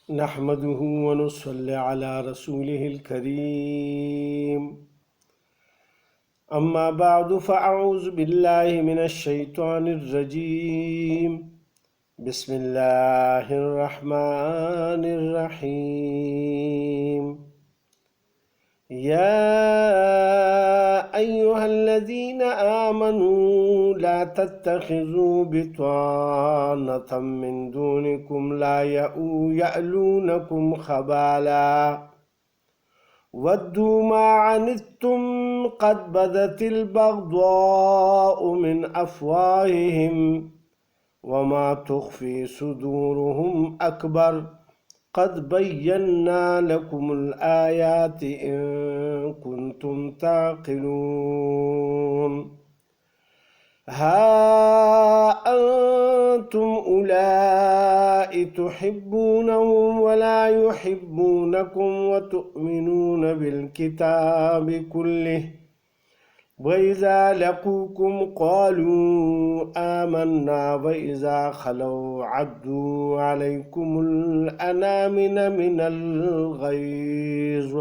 نحمده ونصلي على رسوله الكريم. أما بعد فأعوذ بالله من الشيطان الرجيم. بسم الله الرحمن الرحيم. يا أيها الذين آمنوا لا تتخذوا بطانة من دونكم لا يألونكم خبالا ودوا ما عنتم قد بدت البغضاء من أفواههم وما تخفي صدورهم أكبر قد بينا لكم الآيات إن كنتم تعقلون. ها أنتم أولئك تحبونهم ولا يحبونكم وتؤمنون بالكتاب كله وإذا لقوكم قالوا آمنا وإذا خلوا عدوا عليكم الأنامل من الغيظ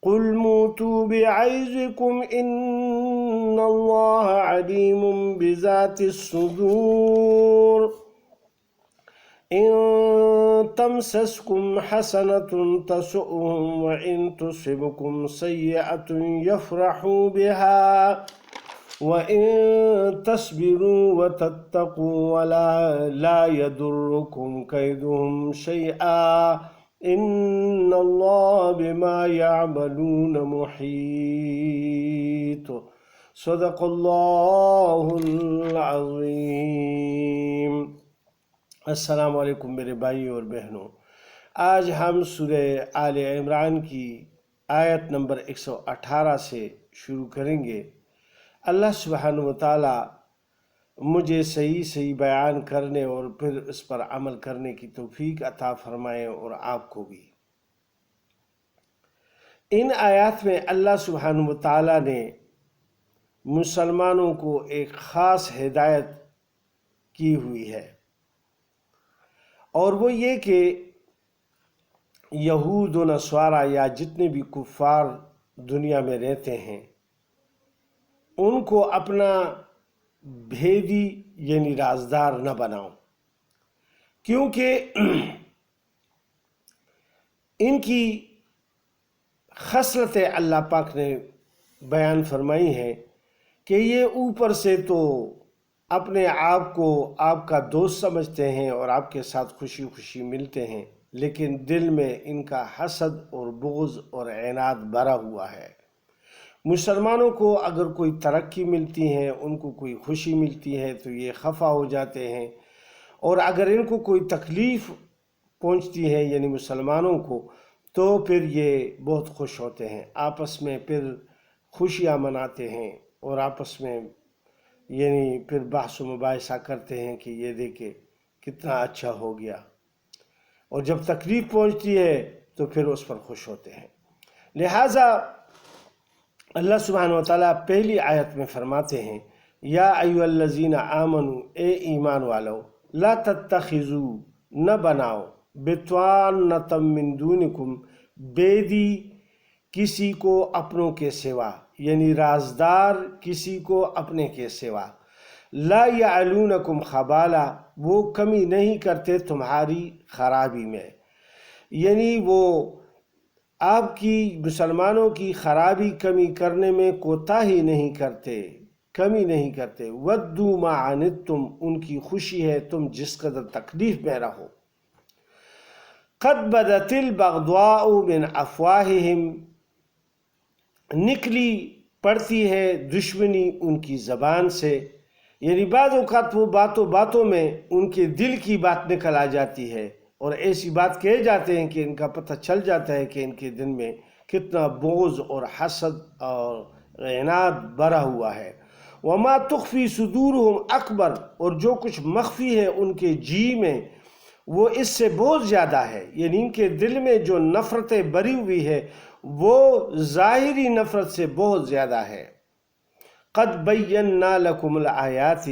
قل موتوا بعيظكم إن الله عليم بذات الصدور. إن تمسسكم حسنة تسؤهم وإن تصبكم سيئة يفرحوا بها وإن تصبروا وتتقوا لا يضركم كيدهم شيئا إن الله بما يعملون محيط. صدق الله العظيم. السلام علیکم میرے بھائیوں اور بہنوں. آج ہم سورہ آل عمران کی آیت نمبر 118 سے شروع کریں گے. اللہ سبحانہ و تعالی مجھے صحیح بیان کرنے اور پھر اس پر عمل کرنے کی توفیق عطا فرمائے اور آپ کو بھی. ان آیات میں اللہ سبحانہ و تعالی نے مسلمانوں کو ایک خاص ہدایت کی ہوئی ہے، اور وہ یہ کہ یہود و نصارہ یا جتنے بھی کفار دنیا میں رہتے ہیں ان کو اپنا بھیدی یعنی رازدار نہ بناؤ، کیونکہ ان کی خصلتیں اللہ پاک نے بیان فرمائی ہیں کہ یہ اوپر سے تو اپنے آپ کو آپ کا دوست سمجھتے ہیں اور آپ کے ساتھ خوشی خوشی ملتے ہیں، لیکن دل میں ان کا حسد اور بغض اور عناد بھرا ہوا ہے. مسلمانوں کو اگر کوئی ترقی ملتی ہے، ان کو کوئی خوشی ملتی ہے تو یہ خفا ہو جاتے ہیں، اور اگر ان کو کوئی تکلیف پہنچتی ہے یعنی مسلمانوں کو تو پھر یہ بہت خوش ہوتے ہیں، آپس میں پھر خوشیاں مناتے ہیں اور آپس میں یعنی پھر بحث و مباحثہ کرتے ہیں کہ یہ دیکھے کتنا اچھا ہو گیا، اور جب تکلیف پہنچتی ہے تو پھر اس پر خوش ہوتے ہیں. لہٰذا اللہ سبحانہ وتعالیٰ پہلی آیت میں فرماتے ہیں یا ایھا الذین آمنوا، اے ایمان والو، لا تتخذوا، نہ بناؤ، بطانۃ من دونکم، بیدی کسی کو اپنوں کے سوا، یعنی رازدار کسی کو اپنے کے سوا، لا یعلونکم خبالا، وہ کمی نہیں کرتے تمہاری خرابی میں، یعنی وہ آپ کی مسلمانوں کی خرابی کمی کرنے میں کوتاہی نہیں کرتے، کمی نہیں کرتے. ودوا ما عنتم، ان کی خوشی ہے تم جس قدر تکلیف میں رہو. قد بدت البغضاء من افواہہم، نکلی پڑتی ہے دشمنی ان کی زبان سے، یعنی بعض اوقات وہ باتوں میں ان کے دل کی بات نکل آ جاتی ہے اور ایسی بات کہے جاتے ہیں کہ ان کا پتہ چل جاتا ہے کہ ان کے دل میں کتنا بغض اور حسد اور عناد بھرا ہوا ہے. وما تخفی صدورہم اکبر، اور جو کچھ مخفی ہے ان کے جی میں وہ اس سے بہت زیادہ ہے، یعنی ان کے دل میں جو نفرتیں بری ہوئی ہے وہ ظاہری نفرت سے بہت زیادہ ہے. قد بینا لکم الآیات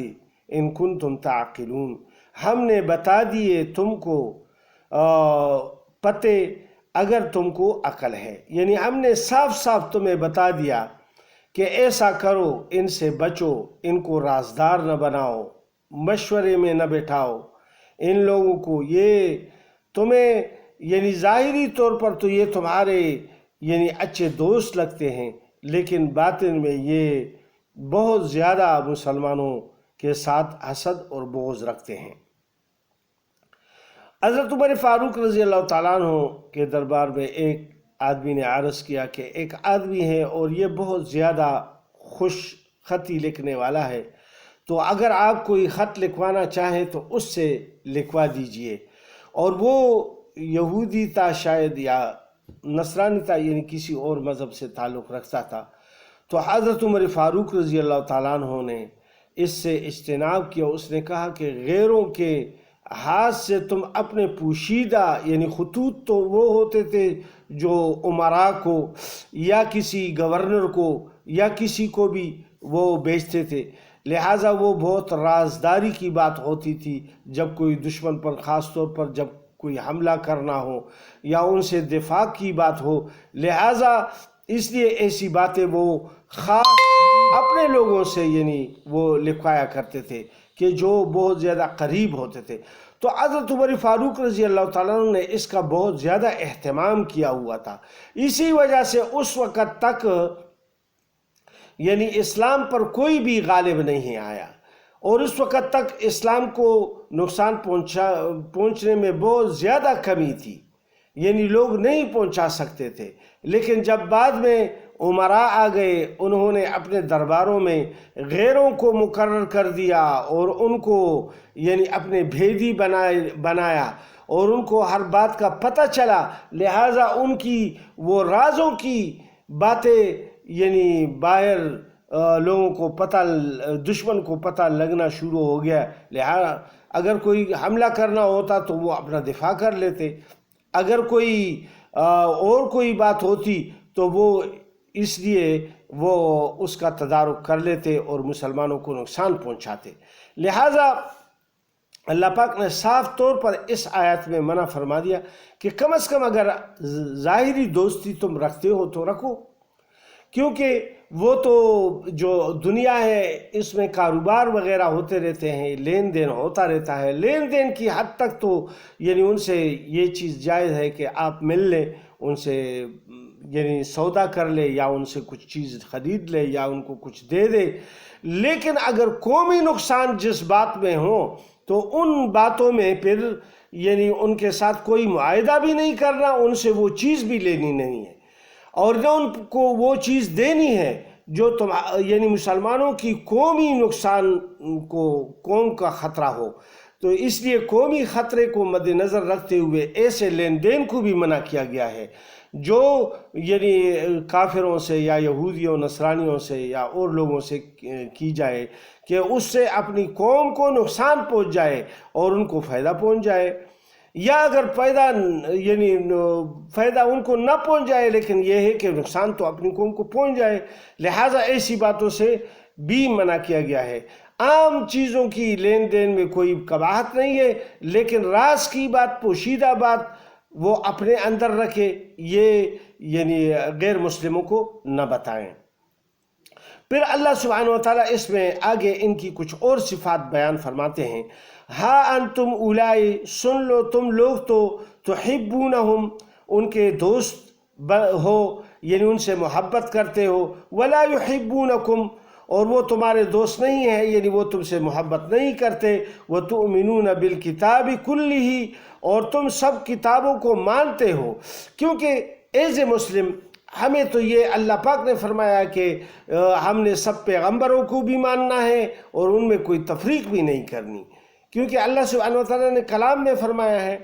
ان کنتم تعقلون، ہم نے بتا دیے تم کو پتے اگر تم کو عقل ہے، یعنی ہم نے صاف صاف تمہیں بتا دیا کہ ایسا کرو، ان سے بچو، ان کو رازدار نہ بناؤ، مشورے میں نہ بٹھاؤ ان لوگوں کو۔ یہ تمہیں یعنی ظاہری طور پر تو یہ تمہارے یعنی اچھے دوست لگتے ہیں، لیکن باطن میں یہ بہت زیادہ مسلمانوں کے ساتھ حسد اور بغض رکھتے ہیں۔ حضرت عمر فاروق رضی اللہ تعالیٰ عنہ کے دربار میں ایک آدمی نے عرض کیا کہ ایک آدمی ہے اور یہ بہت زیادہ خوش خطی لکھنے والا ہے، تو اگر آپ کوئی خط لکھوانا چاہیں تو اس سے لکھوا دیجئے۔ اور وہ یہودی تھا شاید یا نصرانی تھا، یعنی کسی اور مذہب سے تعلق رکھتا تھا۔ تو حضرت عمر فاروق رضی اللہ تعالیٰ عنہ نے اس سے اجتناب کیا۔ اس نے کہا کہ غیروں کے ہاتھ سے تم اپنے پوشیدہ یعنی خطوط تو وہ ہوتے تھے جو عمراء کو یا کسی گورنر کو یا کسی کو بھی وہ بیچتے تھے، لہٰذا وہ بہت رازداری کی بات ہوتی تھی جب کوئی دشمن پر، خاص طور پر جب کوئی حملہ کرنا ہو یا ان سے دفاع کی بات ہو، لہٰذا اس لیے ایسی باتیں وہ خاص اپنے لوگوں سے یعنی وہ لکھوایا کرتے تھے کہ جو بہت زیادہ قریب ہوتے تھے۔ تو حضرت عمر فاروق رضی اللہ تعالیٰ عنہ نے اس کا بہت زیادہ اہتمام کیا ہوا تھا۔ اسی وجہ سے اس وقت تک یعنی اسلام پر کوئی بھی غالب نہیں آیا، اور اس وقت تک اسلام کو نقصان پہنچنے میں بہت زیادہ کمی تھی، یعنی لوگ نہیں پہنچا سکتے تھے۔ لیکن جب بعد میں عمراء آ گئے، انہوں نے اپنے درباروں میں غیروں کو مقرر کر دیا اور ان کو یعنی اپنے بھیدی بنایا اور ان کو ہر بات کا پتہ چلا، لہٰذا ان کی وہ رازوں کی باتیں یعنی باہر لوگوں کو پتہ، دشمن کو پتہ لگنا شروع ہو گیا۔ لہٰذا اگر کوئی حملہ کرنا ہوتا تو وہ اپنا دفاع کر لیتے، اگر کوئی اور کوئی بات ہوتی تو وہ اس لیے وہ اس کا تدارک کر لیتے اور مسلمانوں کو نقصان پہنچاتے۔ لہٰذا اللہ پاک نے صاف طور پر اس آیت میں منع فرما دیا کہ کم از کم اگر ظاہری دوستی تم رکھتے ہو تو رکھو، کیونکہ وہ تو جو دنیا ہے اس میں کاروبار وغیرہ ہوتے رہتے ہیں، لین دین ہوتا رہتا ہے۔ لین دین کی حد تک تو یعنی ان سے یہ چیز جائز ہے کہ آپ مل لیں، ان سے یعنی سودا کر لے یا ان سے کچھ چیز خرید لے یا ان کو کچھ دے دے، لیکن اگر قومی نقصان جس بات میں ہو تو ان باتوں میں پھر یعنی ان کے ساتھ کوئی معاہدہ بھی نہیں کرنا، ان سے وہ چیز بھی لینی نہیں ہے، اور نہ ان کو وہ چیز دینی ہے جو یعنی مسلمانوں کی قومی نقصان کو، قوم کا خطرہ ہو۔ تو اس لیے قومی خطرے کو مد نظر رکھتے ہوئے ایسے لین دین کو بھی منع کیا گیا ہے جو یعنی کافروں سے یا یہودیوں نصرانیوں سے یا اور لوگوں سے کی جائے کہ اس سے اپنی قوم کو نقصان پہنچ جائے اور ان کو فائدہ پہنچ جائے، یا اگر یعنی فائدہ ان کو نہ پہنچ جائے لیکن یہ ہے کہ نقصان تو اپنی قوم کو پہنچ جائے، لہٰذا ایسی باتوں سے بھی منع کیا گیا ہے۔ عام چیزوں کی لین دین میں کوئی قباحت نہیں ہے، لیکن راز کی بات، پوشیدہ بات وہ اپنے اندر رکھے، یہ یعنی غیر مسلموں کو نہ بتائیں۔ پھر اللہ سبحانہ وتعالیٰ اس میں آگے ان کی کچھ اور صفات بیان فرماتے ہیں۔ ہا انتم اولائی، سن لو تم لوگ تو تحبونہم، ان کے دوست ہو یعنی ان سے محبت کرتے ہو، ولا یحبونکم، اور وہ تمہارے دوست نہیں ہیں یعنی وہ تم سے محبت نہیں کرتے، وتؤمنون بالکتاب کلہ، اور تم سب کتابوں کو مانتے ہو، کیونکہ ایز اے مسلم ہمیں تو یہ اللہ پاک نے فرمایا کہ ہم نے سب پیغمبروں کو بھی ماننا ہے اور ان میں کوئی تفریق بھی نہیں کرنی، کیونکہ اللہ سبحانہ وتعالیٰ نے کلام میں فرمایا ہے،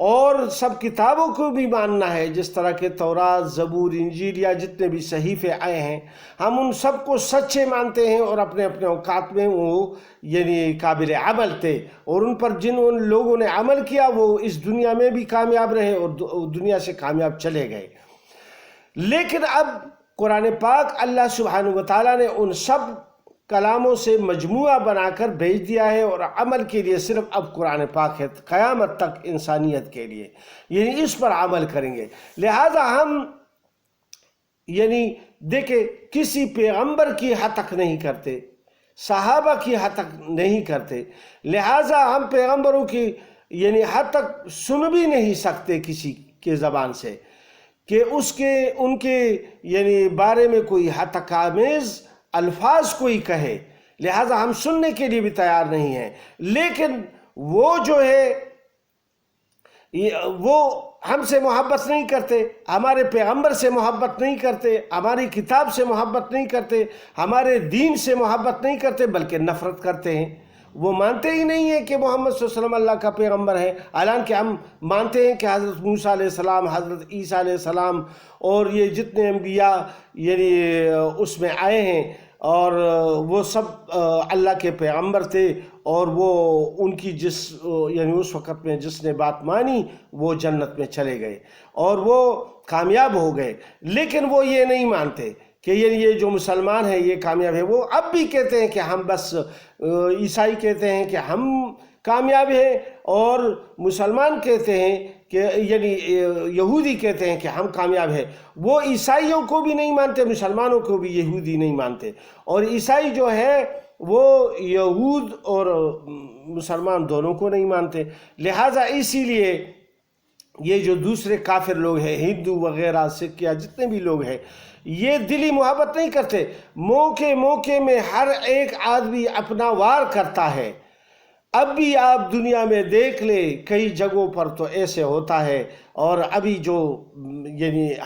اور سب کتابوں کو بھی ماننا ہے، جس طرح کے تورات، زبور، انجیل یا جتنے بھی صحیفے آئے ہیں، ہم ان سب کو سچے مانتے ہیں اور اپنے اپنے اوقات میں وہ یعنی قابل عمل تھے، اور ان پر جن ان لوگوں نے عمل کیا وہ اس دنیا میں بھی کامیاب رہے اور دنیا سے کامیاب چلے گئے۔ لیکن اب قرآن پاک اللہ سبحانہ وتعالیٰ نے ان سب کلاموں سے مجموعہ بنا کر بھیج دیا ہے، اور عمل کے لیے صرف اب قرآن پاک ہے قیامت تک انسانیت کے لیے، یعنی اس پر عمل کریں گے۔ لہذا ہم دیکھیں کسی پیغمبر کی حد تک نہیں کرتے، صحابہ کی حد تک نہیں کرتے، لہذا ہم پیغمبروں کی حد تک سن بھی نہیں سکتے کسی کے زبان سے کہ ان کے بارے میں کوئی حد آمیز الفاظ کوئی کہے، لہذا ہم سننے کے لیے بھی تیار نہیں ہیں۔ لیکن وہ جو ہے وہ ہم سے محبت نہیں کرتے، ہمارے پیغمبر سے محبت نہیں کرتے، ہماری کتاب سے محبت نہیں کرتے، ہمارے دین سے محبت نہیں کرتے، بلکہ نفرت کرتے ہیں۔ وہ مانتے ہی نہیں ہیں کہ محمد صلی اللہ علیہ وسلم اللہ کا پیغمبر ہے، حالانکہ ہم مانتے ہیں کہ حضرت موسیٰ علیہ السلام، حضرت عیسیٰ علیہ السلام اور یہ جتنے انبیاء اس میں آئے ہیں، اور وہ سب اللہ کے پیغمبر تھے، اور وہ ان کی اس وقت میں جس نے بات مانی وہ جنت میں چلے گئے اور وہ کامیاب ہو گئے۔ لیکن وہ یہ نہیں مانتے کہ یہ جو مسلمان ہیں یہ کامیاب ہے۔ وہ اب بھی کہتے ہیں کہ ہم بس، عیسائی کہتے ہیں کہ ہم کامیاب ہیں، اور مسلمان کہتے ہیں کہ یہودی کہتے ہیں کہ ہم کامیاب ہیں۔ وہ عیسائیوں کو بھی نہیں مانتے، مسلمانوں کو بھی یہودی نہیں مانتے، اور عیسائی جو ہے وہ یہود اور مسلمان دونوں کو نہیں مانتے۔ لہٰذا اسی لیے یہ جو دوسرے کافر لوگ ہیں، ہندو وغیرہ، سکھ یا جتنے بھی لوگ ہیں، یہ دلی محبت نہیں کرتے۔ موقع میں ہر ایک آدمی اپنا وار کرتا ہے۔ اب بھی آپ دنیا میں دیکھ لیں، کئی جگہوں پر تو ایسے ہوتا ہے، اور ابھی جو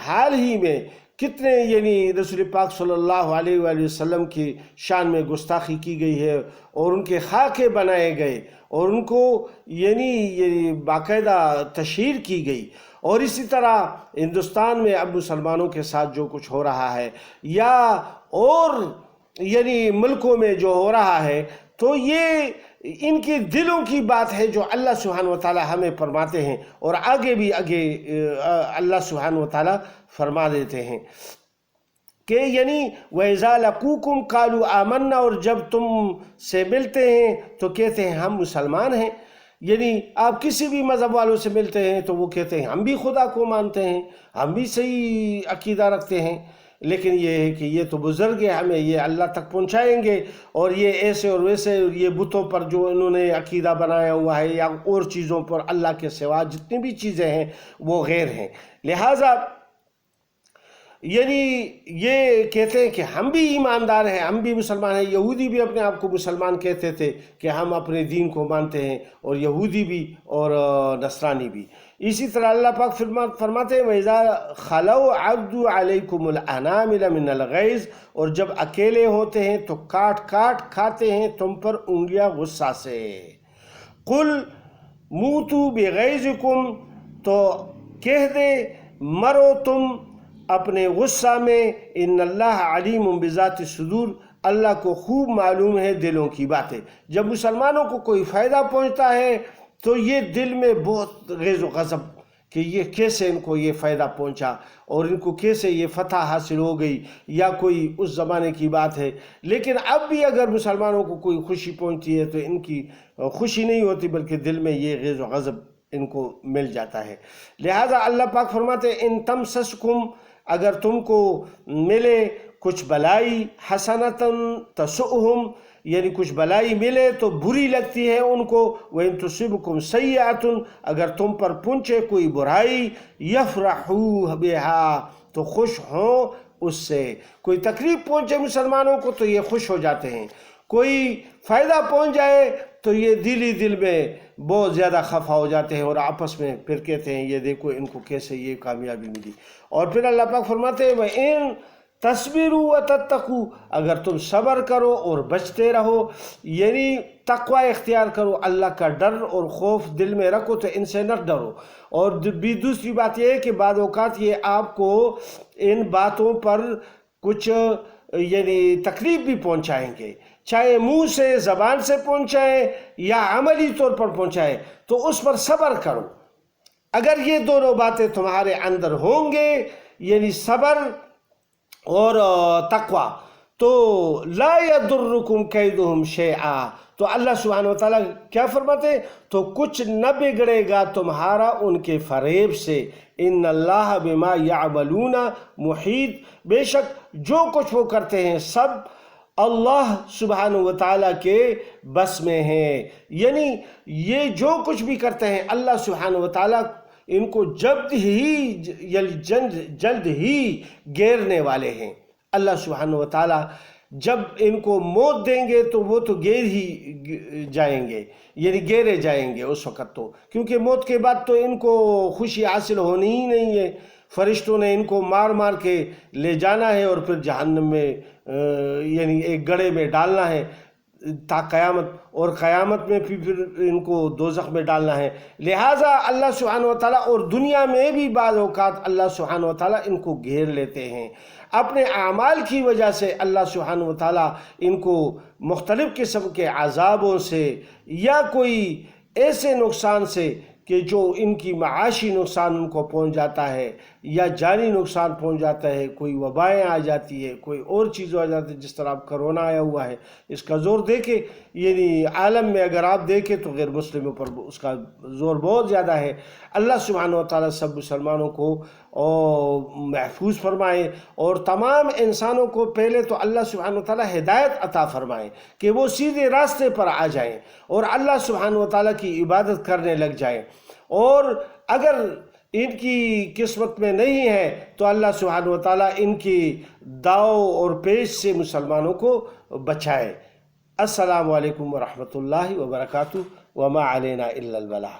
حال ہی میں کتنے رسول پاک صلی اللہ علیہ وآلہ وسلم کی شان میں گستاخی کی گئی ہے، اور ان کے خاکے بنائے گئے، اور ان کو باقاعدہ تشہیر کی گئی۔ اور اسی طرح ہندوستان میں اب مسلمانوں کے ساتھ جو کچھ ہو رہا ہے، یا اور ملکوں میں جو ہو رہا ہے، تو یہ ان کے دلوں کی بات ہے جو اللہ سبحانہ وتعالی ہمیں فرماتے ہیں، اور آگے اللہ سبحانہ وتعالی فرما دیتے ہیں کہ وَإِذَا لَقُوكُمْ قَالُوا آمَنَّا، اور جب تم سے ملتے ہیں تو کہتے ہیں ہم مسلمان ہیں۔ آپ کسی بھی مذہب والوں سے ملتے ہیں تو وہ کہتے ہیں ہم بھی خدا کو مانتے ہیں، ہم بھی صحیح عقیدہ رکھتے ہیں، لیکن یہ ہے کہ یہ تو بزرگ ہیں، ہمیں یہ اللہ تک پہنچائیں گے، اور یہ ایسے اور ویسے، یہ بتوں پر جو انہوں نے عقیدہ بنایا ہوا ہے، یا اور چیزوں پر اللہ کے سوا جتنی بھی چیزیں ہیں وہ غیر ہیں۔ لہٰذا یہ کہتے ہیں کہ ہم بھی ایماندار ہیں، ہم بھی مسلمان ہیں۔ یہودی بھی اپنے آپ کو مسلمان کہتے تھے کہ ہم اپنے دین کو مانتے ہیں، اور یہودی بھی اور نصرانی بھی۔ اسی طرح اللہ پاک فرماتے ہیں وَإِذَا خَلَوْا عَضُّوا عَلَيْكُمُ الْأَنَامِلَ مِنَ الْغَيْظِ، اور جب اکیلے ہوتے ہیں تو کاٹ کھاتے ہیں تم پر انگلیاں غصہ سے۔ قُلْ مُوتُوا بِغَيْظِكُمْ، تو کہہ دے مرو تم اپنے غصہ میں، ان اللہ علیم بذات الصدور، اللہ کو خوب معلوم ہے دلوں کی باتیں۔ جب مسلمانوں کو کوئی فائدہ پہنچتا ہے تو یہ دل میں بہت غیظ و غضب کہ یہ کیسے ان کو یہ فائدہ پہنچا، اور ان کو کیسے یہ فتح حاصل ہو گئی، یا کوئی اس زمانے کی بات ہے۔ لیکن اب بھی اگر مسلمانوں کو کوئی خوشی پہنچتی ہے تو ان کی خوشی نہیں ہوتی، بلکہ دل میں یہ غیظ و غضب ان کو مل جاتا ہے۔ لہذا اللہ پاک فرماتے ہیں ان تمسسکم، اگر تم کو ملے کچھ بلائی، حسنتاً تسؤہم، کچھ بلائی ملے تو بری لگتی ہے ان کو، وَإِن تُصِبْكُمْ سَيِّئَةٌ، اگر تم پر پہنچے کوئی برائی، يَفْرَحُوا بِهَا، تو خوش ہوں اس سے۔ کوئی تکلیف پہنچے مسلمانوں کو تو یہ خوش ہو جاتے ہیں، کوئی فائدہ پہنچ جائے تو یہ دل میں بہت زیادہ خفا ہو جاتے ہیں، اور آپس میں پھر کہتے ہیں یہ دیکھو ان کو کیسے یہ کامیابی ملی۔ اور پھر اللہ پاک فرماتے ہیں وَإِن تَصْبِرُوا وَتَتَّقُوا، اگر تم صبر کرو اور بچتے رہو، تقوی اختیار کرو، اللہ کا ڈر اور خوف دل میں رکھو، تو ان سے نہ ڈرو۔ اور بھی دوسری بات یہ ہے کہ بعض اوقات یہ آپ کو ان باتوں پر کچھ تکلیف بھی پہنچائیں گے، چاہے منہ سے، زبان سے پہنچائیں یا عملی طور پر پہنچائیں، تو اس پر صبر کرو۔ اگر یہ دونوں باتیں تمہارے اندر ہوں گے، صبر اور تقوی، تو لا یضرکم کیدہم شیئا، تو اللہ سبحانہ وتعالیٰ کیا فرماتے ہیں؟ تو کچھ نہ بگڑے گا تمہارا ان کے فریب سے، ان اللہ بما یعملون محیط، بے شک جو کچھ وہ کرتے ہیں سب اللہ سبحانہ وتعالیٰ کے بس میں ہیں، یعنی یہ جو کچھ بھی کرتے ہیں اللہ سبحانہ وتعالیٰ ان کو جلد ہی گھیرنے والے ہیں۔ اللہ سبحانہ وتعالیٰ جب ان کو موت دیں گے تو وہ تو گھیر ہی جائیں گے، یعنی گھیرے جائیں گے اس وقت، تو کیونکہ موت کے بعد تو ان کو خوشی حاصل ہونی ہی نہیں ہے، فرشتوں نے ان کو مار مار کے لے جانا ہے اور پھر جہنم میں یعنی ایک گڑھے میں ڈالنا ہے تا قیامت، اور قیامت میں پھر ان کو دوزخ میں ڈالنا ہے۔ لہٰذا اللہ سبحانہ وتعالیٰ اور دنیا میں بھی بعض اوقات اللہ سبحانہ وتعالیٰ ان کو گھیر لیتے ہیں اپنے اعمال کی وجہ سے۔ اللہ سبحانہ وتعالیٰ ان کو مختلف قسم کے عذابوں سے یا کوئی ایسے نقصان سے کہ جو ان کی معاشی نقصان ان کو پہنچ جاتا ہے یا جانی نقصان پہنچ جاتا ہے، کوئی وبائیں آ جاتی ہے، کوئی اور چیز آ جاتی ہے، جس طرح اب کرونا آیا ہوا ہے، اس کا زور دیکھیں، یعنی عالم میں اگر آپ دیکھیں تو غیر مسلموں پر اس کا زور بہت زیادہ ہے۔ اللہ سبحانہ وتعالیٰ سب مسلمانوں کو محفوظ فرمائے، اور تمام انسانوں کو پہلے تو اللہ سبحانہ وتعالیٰ ہدایت عطا فرمائے کہ وہ سیدھے راستے پر آ جائیں اور اللہ سبحانہ وتعالیٰ کی عبادت کرنے لگ جائیں، اور اگر ان کی قسمت میں نہیں ہے تو اللہ سبحانہ وتعالیٰ ان کی داؤ اور پیش سے مسلمانوں کو بچائے۔ السلام علیکم ورحمۃ اللہ وبرکاتہ، وما علینا الا البلاغ۔